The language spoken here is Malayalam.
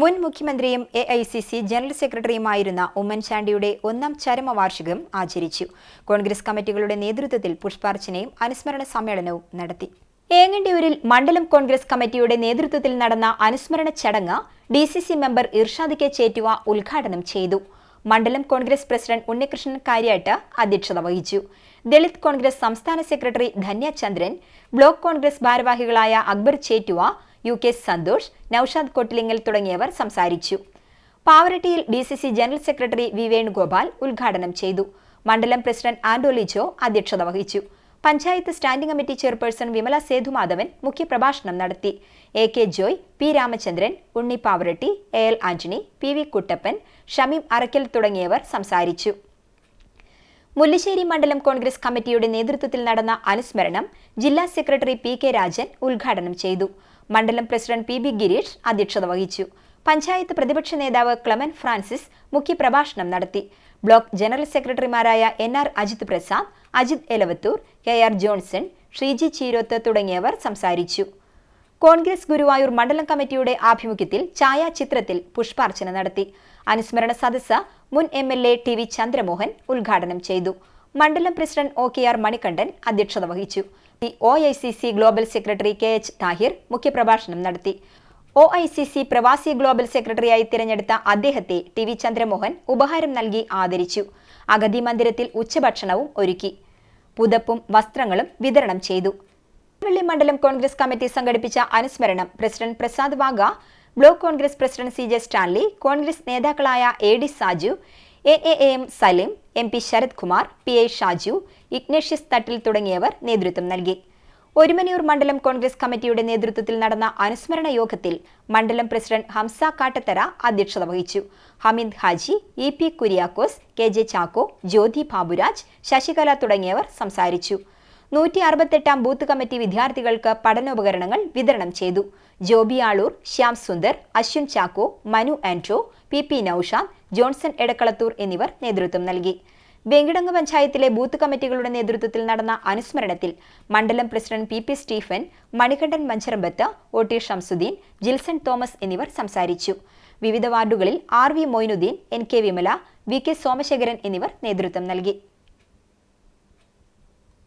മുൻ മുഖ്യമന്ത്രിയും AICC ജനറൽ സെക്രട്ടറിയുമായിരുന്ന ഉമ്മൻചാണ്ടിയുടെ 1ാം ചരമവാർഷികം ആചരിച്ചു. കോൺഗ്രസ് കമ്മിറ്റികളുടെ നേതൃത്വത്തിൽ പുഷ്പാർച്ചനയും അനുസ്മരണ സമ്മേളനവും നടത്തി. ഏങ്ങണ്ടിയൂരിൽ മണ്ഡലം കോൺഗ്രസ് കമ്മിറ്റിയുടെ നേതൃത്വത്തിൽ നടന്ന അനുസ്മരണ ചടങ്ങ് DCC member Irshad K Chettuva ഉദ്ഘാടനം ചെയ്തു. മണ്ഡലം കോൺഗ്രസ് പ്രസിഡന്റ് ഉണ്ണികൃഷ്ണൻ കാര്യാട്ട് അധ്യക്ഷത വഹിച്ചു. ദളിത് കോൺഗ്രസ് സംസ്ഥാന സെക്രട്ടറി ധന്യ ചന്ദ്രൻ, ബ്ലോക്ക് കോൺഗ്രസ് ഭാരവാഹികളായ അക്ബർ ചേറ്റുവ, UK സന്തോഷ്, നൌഷാദ് കൊട്ടിലിങ്ങൽ തുടങ്ങിയവർ സംസാരിച്ചു. പാവറട്ടിയിൽ DCC general secretary V Venugopal ഉദ്ഘാടനം ചെയ്തു. മണ്ഡലം പ്രസിഡന്റ് ആന്റോലിജോ അധ്യക്ഷത വഹിച്ചു. Panchayat standing committee chairperson Vimala Sethumadhavan മുഖ്യപ്രഭാഷണം നടത്തി. AK ജോയ്, P രാമചന്ദ്രൻ, ഉണ്ണി പാവറട്ടി, AL ആന്റണി, PV കുട്ടപ്പൻ, ഷമീം അറക്കൽ തുടങ്ങിയവർ സംസാരിച്ചു. മുല്ലശ്ശേരി മണ്ഡലം കോൺഗ്രസ് കമ്മിറ്റിയുടെ നേതൃത്വത്തിൽ നടന്ന അനുസ്മരണം ജില്ലാ സെക്രട്ടറി PK രാജൻ ഉദ്ഘാടനം ചെയ്തു. മണ്ഡലം പ്രസിഡന്റ് PB ഗിരീഷ് അധ്യക്ഷത വഹിച്ചു. പഞ്ചായത്ത് പ്രതിപക്ഷ നേതാവ് ക്ലെമൻ ഫ്രാൻസിസ് മുഖ്യപ്രഭാഷണം നടത്തി. ബ്ലോക്ക് ജനറൽ സെക്രട്ടറിമാരായ NR അജിത് പ്രസാദ്, അജിത് എലവത്തൂർ, KR ജോൺസൺ, ശ്രീജി ചീരോത്ത് തുടങ്ങിയവർ സംസാരിച്ചു. കോൺഗ്രസ് ഗുരുവായൂർ മണ്ഡലം കമ്മിറ്റിയുടെ ആഭിമുഖ്യത്തിൽ ഛായാചിത്രത്തിൽ പുഷ്പാർച്ചന നടത്തി. അനുസ്മരണ സദസ്സ് മുൻ MLA TV ചന്ദ്രമോഹൻ ഉദ്ഘാടനം ചെയ്തു. മണ്ഡലം പ്രസിഡന്റ് OKR മണികണ്ഠൻ അധ്യക്ഷത വഹിച്ചു. OICC global secretary KH Thahir മുഖ്യപ്രഭാഷണം നടത്തി. OICC പ്രവാസി ഗ്ലോബൽ സെക്രട്ടറിയായി തിരഞ്ഞെടുത്ത അദ്ദേഹത്തെ TV ചന്ദ്രമോഹൻ ഉപഹാരം നൽകി ആദരിച്ചു. അഗതി മന്ദിരത്തിൽ ഉച്ചഭക്ഷണവും ഒരുക്കി. പുതപ്പും വസ്ത്രങ്ങളും വിതരണം ചെയ്തു. വെള്ളി മണ്ഡലം കോൺഗ്രസ് കമ്മിറ്റി സംഘടിപ്പിച്ച അനുസ്മരണം president Prasad Vaga, block Congress president CJ Stanley, Congress നേതാക്കളായ AD Saju, AAM Salim, MP Sarath Kumar, PI Shaju, Ignatius Thattil തുടങ്ങിയവർ നേതൃത്വം നൽകി. ഒരുമനയൂർ മണ്ഡലം കോൺഗ്രസ് കമ്മിറ്റിയുടെ നേതൃത്വത്തിൽ നടന്ന അനുസ്മരണ യോഗത്തിൽ മണ്ഡലം പ്രസിഡന്റ് ഹംസ കാട്ടത്തറ അധ്യക്ഷത വഹിച്ചു. ഹമീദ് ഹാജി, EP കുര്യാക്കോസ്, KJ ചാക്കോ, ജ്യോതി ബാബുരാജ്, ശശികല തുടങ്ങിയവർ സംസാരിച്ചു. 168ാം ബൂത്ത് കമ്മിറ്റി വിദ്യാർത്ഥികൾക്ക് പഠനോപകരണങ്ങൾ വിതരണം ചെയ്തു. ജോബി ആളൂർ, ശ്യാം സുന്ദർ, അശ്വിൻ ചാക്കോ, മനു ആൻഡ്രോ, PP നൌഷാദ്, ജോൺസൺ എടക്കളത്തൂർ എന്നിവർ നേതൃത്വം നൽകി. വെങ്കിടങ്ങ് പഞ്ചായത്തിലെ ബൂത്ത് കമ്മിറ്റികളുടെ നേതൃത്വത്തിൽ നടന്ന അനുസ്മരണത്തിൽ മണ്ഡലം president PP Stephen, Manikandan Mancharambath, OT Shamsuddin, Jilson Thomas എന്നിവർ സംസാരിച്ചു. വിവിധ വാർഡുകളിൽ RV Moinuddin, NK Vimala, VK Somasekharan എന്നിവർ നേതൃത്വം നൽകി.